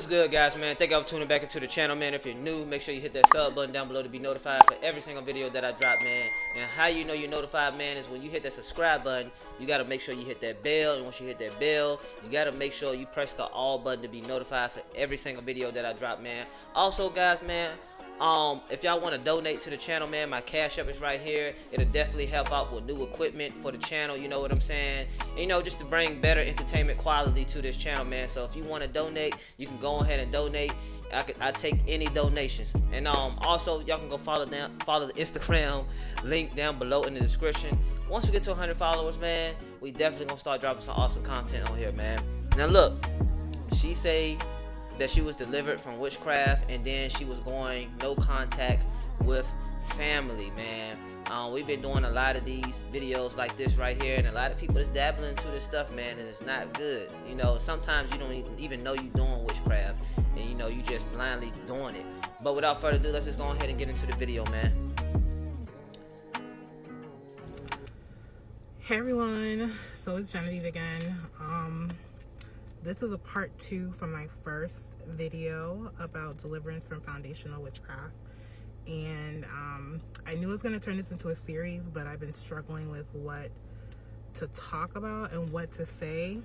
good, guys, man? Thank you for tuning back into the channel, man. If you're new, make sure you hit that sub button down below to be notified for every single video that I drop, man. And how you know you're notified, man, is when you hit that subscribe button, you got to make sure you hit that bell. And once you hit that bell, you got to make sure you press the all button to be notified for every single video that I drop, man. Also, guys, man, if y'all want to donate to the channel, man, my cash app is right here. It'll definitely help out with new equipment for the channel, you know what I'm saying? And, you know, just to bring better entertainment quality to this channel, man. So if you want to donate, you can go ahead and donate. I take any donations. And also y'all can go follow the Instagram link down below in the description. Once we get to 100 followers, man, we definitely gonna start dropping some awesome content on here, man. Now look, she say that she was delivered from witchcraft, and then she was going no contact with family, man. We've been doing a lot of these videos like this right here, and a lot of people is dabbling into this stuff, man, and it's not good. You know, sometimes you don't even know you're doing witchcraft, and you know, you just blindly doing it. But without further ado, let's just go ahead and get into the video, man. Hey everyone, so it's Genevieve again. This is a part 2 from my first video about deliverance from foundational witchcraft. And I knew I was going to turn this into a series, but I've been struggling with what to talk about and what to say,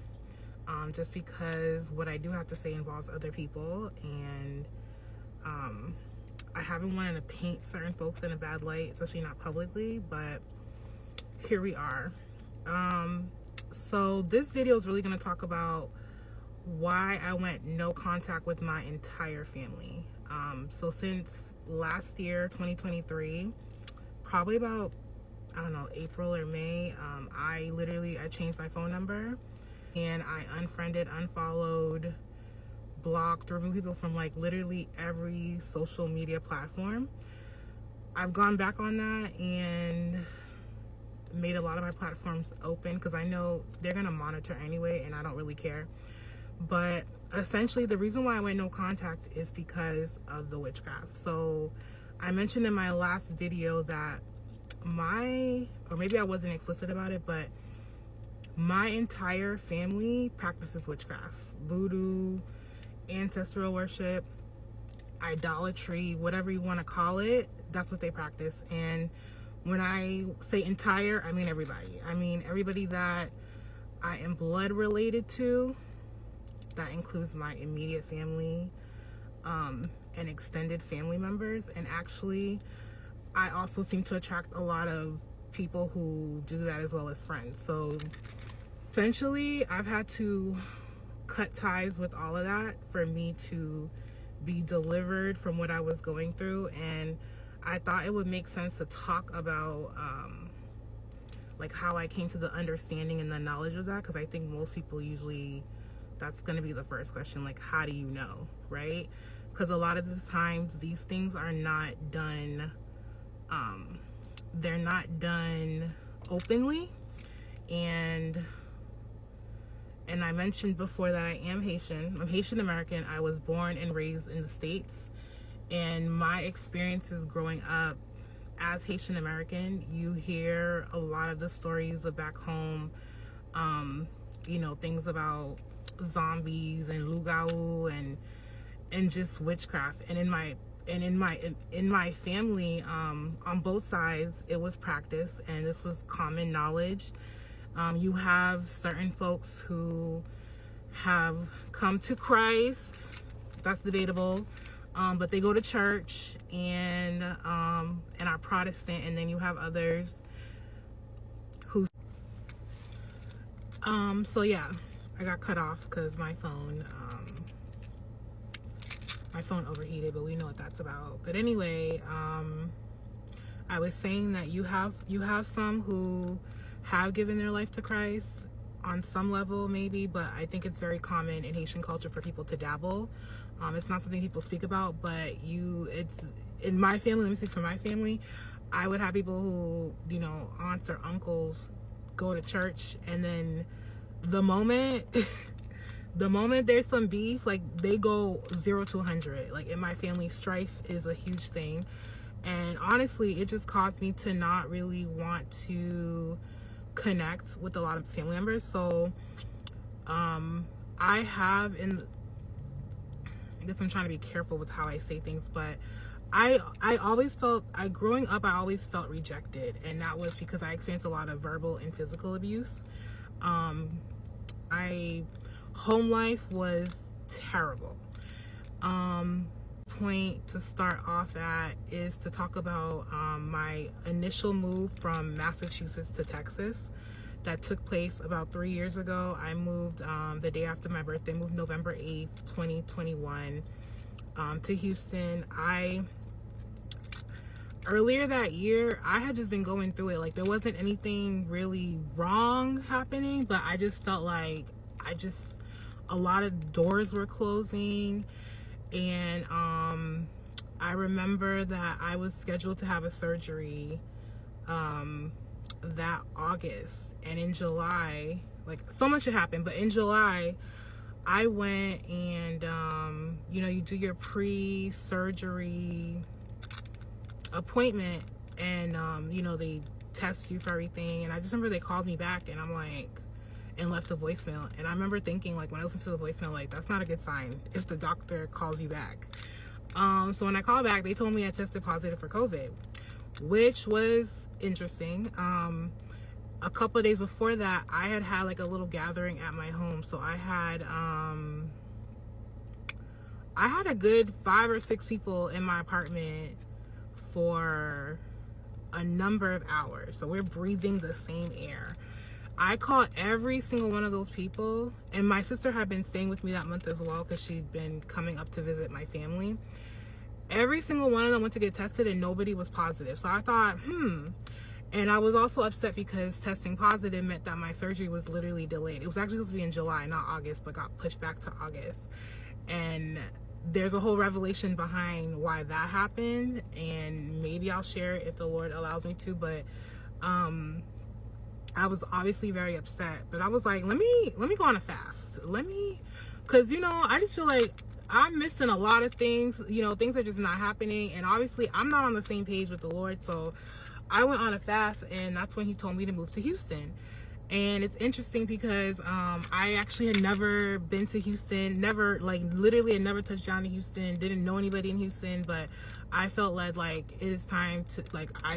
just because what I do have to say involves other people, and I haven't wanted to paint certain folks in a bad light, especially not publicly, but here we are. So this video is really going to talk about why I went no contact with my entire family. So since last year, 2023, probably about, I don't know, April or May, I changed my phone number, and I unfriended, unfollowed, blocked, removed people from like literally every social media platform. I've gone back on that and made a lot of my platforms open because I know they're gonna monitor anyway, and I don't really care. But essentially the reason why I went no contact is because of the witchcraft. So I mentioned in my last video that or maybe I wasn't explicit about it, but my entire family practices witchcraft, voodoo, ancestral worship, idolatry, whatever you want to call it. That's what they practice. And when I say entire, I mean everybody. I mean everybody that I am blood related to. That includes my immediate family and extended family members. And actually, I also seem to attract a lot of people who do that as well as friends. So essentially, I've had to cut ties with all of that for me to be delivered from what I was going through. And I thought it would make sense to talk about like how I came to the understanding and the knowledge of that, because I think most people usually, that's going to be the first question, like, how do you know, right? Because a lot of the times these things are not done, they're not done openly. And I mentioned before that I am Haitian. I'm Haitian American. I was born and raised in the States. And my experiences growing up as Haitian American, you hear a lot of the stories of back home, you know, things about zombies and lugau and just witchcraft. And in my family, on both sides, it was practiced, and this was common knowledge. You have certain folks who have come to Christ, that's debatable, but they go to church and are Protestant. And then you have others who so yeah, I got cut off because my phone overheated, but we know what that's about. But anyway, I was saying that you have some who have given their life to Christ on some level, maybe, but I think it's very common in Haitian culture for people to dabble. It's not something people speak about, but it's in my family. Let me speak for my family. I would have people who, you know, aunts or uncles go to church, and then the moment there's some beef, like, they go 0 to 100. Like, in my family, strife is a huge thing. And honestly, it just caused me to not really want to connect with a lot of family members. So I have guess I'm trying to be careful with how I say things, but I always felt, growing up, I always felt rejected, and that was because I experienced a lot of verbal and physical abuse. I home life was terrible. Point to start off at is to talk about my initial move from Massachusetts to Texas that took place about 3 years ago. I moved the day after my birthday, moved November 8th, 2021, to Houston. Earlier that year, I had just been going through it. Like, there wasn't anything really wrong happening, but I just felt like a lot of doors were closing. And I remember that I was scheduled to have a surgery that August. And in July, like, so much had happened, but in July, I went and, you do your pre-surgery appointment, and they test you for everything. And I just remember they called me back, and I'm like, and left a voicemail. And I remember thinking, like, when I listened to the voicemail, like, that's not a good sign if the doctor calls you back. So when I called back, they told me I tested positive for COVID, which was interesting. A couple of days before that, I had like a little gathering at my home. So I had a good 5 or 6 people in my apartment for a number of hours. So we're breathing the same air. I called every single one of those people, and my sister had been staying with me that month as well because she'd been coming up to visit my family. Every single one of them went to get tested, and nobody was positive. So I thought, And I was also upset because testing positive meant that my surgery was literally delayed. It was actually supposed to be in July, not August, but got pushed back to August. And there's a whole revelation behind why that happened, and maybe I'll share it if the Lord allows me to. But I was obviously very upset, but I was like, let me go on a fast. Because I just feel like I'm missing a lot of things. Things are just not happening, and obviously I'm not on the same page with the Lord. So I went on a fast, and that's when he told me to move to Houston. And it's interesting because I actually had never been to Houston, literally had never touched down in Houston, didn't know anybody in Houston, but I felt led, like, it is time to, like, I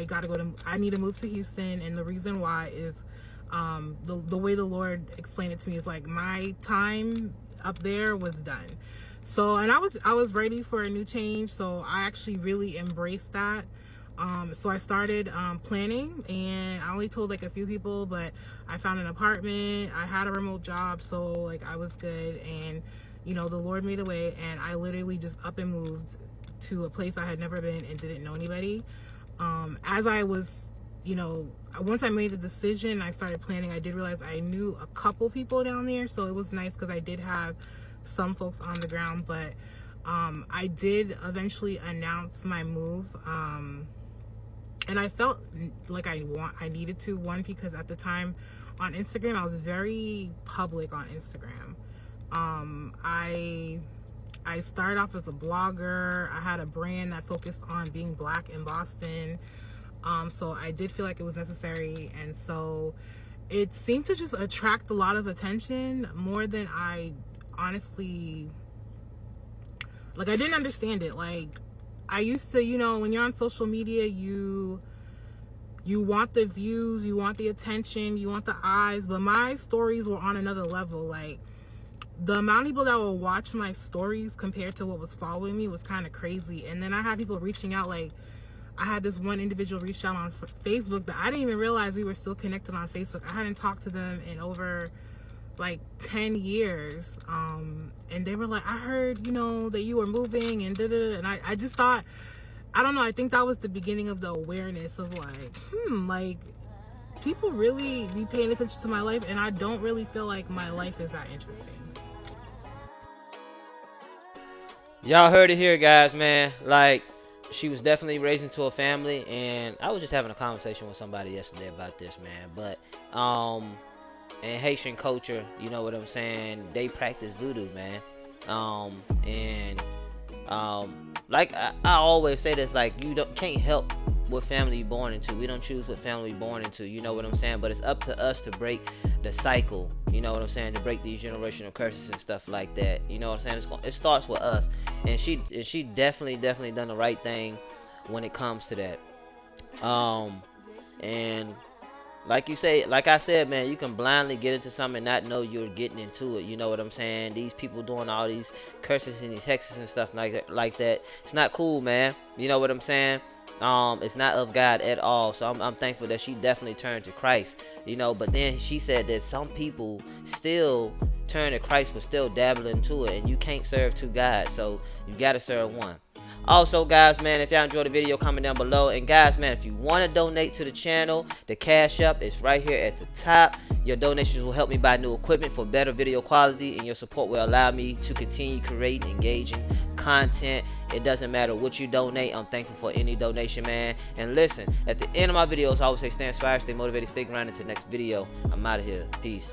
need to move to Houston. And the reason why is the way the Lord explained it to me is, like, my time up there was done. So, and I was ready for a new change, so I actually really embraced that. So I started planning, and I only told like a few people, but I found an apartment. I had a remote job, so like I was good, and the Lord made a way, and I literally just up and moved to a place I had never been and didn't know anybody. As I was, once I made the decision, I started planning, I did realize I knew a couple people down there, so it was nice because I did have some folks on the ground. But I did eventually announce my move. And I felt like I needed to, one, because at the time on Instagram, I was very public on Instagram. I started off as a blogger. I had a brand that focused on being Black in Boston. So I did feel like it was necessary. And so it seemed to just attract a lot of attention more than I honestly, like, I didn't understand it. Like, I used to, when you're on social media, you want the views, you want the attention, you want the eyes, but my stories were on another level. Like, the amount of people that would watch my stories compared to what was following me was kind of crazy. And then I had people reaching out, like, I had this one individual reach out on Facebook that I didn't even realize we were still connected on Facebook. I hadn't talked to them in over like 10 years. And they were like, I heard, that you were moving and da-da-da. And I just thought, I don't know, I think that was the beginning of the awareness of like, people really be paying attention to my life, and I don't really feel like my life is that interesting. Y'all heard it here, guys, man. Like, she was definitely raised into a family, and I was just having a conversation with somebody yesterday about this, man. But in Haitian culture, you know what I'm saying, they practice voodoo, man. Like I always say this, like, you can't help what family you're born into. We don't choose what family we're born into, you know what I'm saying? But it's up to us to break the cycle, you know what I'm saying, to break these generational curses and stuff like that. You know what I'm saying? It starts with us, and she definitely done the right thing when it comes to that. And like I said, man, you can blindly get into something and not know you're getting into it. You know what I'm saying? These people doing all these curses and these hexes and stuff like that. It's not cool, man. You know what I'm saying? It's not of God at all. So I'm thankful that she definitely turned to Christ. You know, but then she said that some people still turn to Christ but still dabble into it, and you can't serve two gods. So you gotta serve one. Also, guys, man, if y'all enjoyed the video, comment down below. And guys, man, if you want to donate to the channel, the Cash App is right here at the top. Your donations will help me buy new equipment for better video quality, and your support will allow me to continue creating engaging content. It doesn't matter what you donate. I'm thankful for any donation, man. And listen, at the end of my videos, I always say stay inspired, stay motivated, stay grinding. Until next video, I'm out of here. Peace.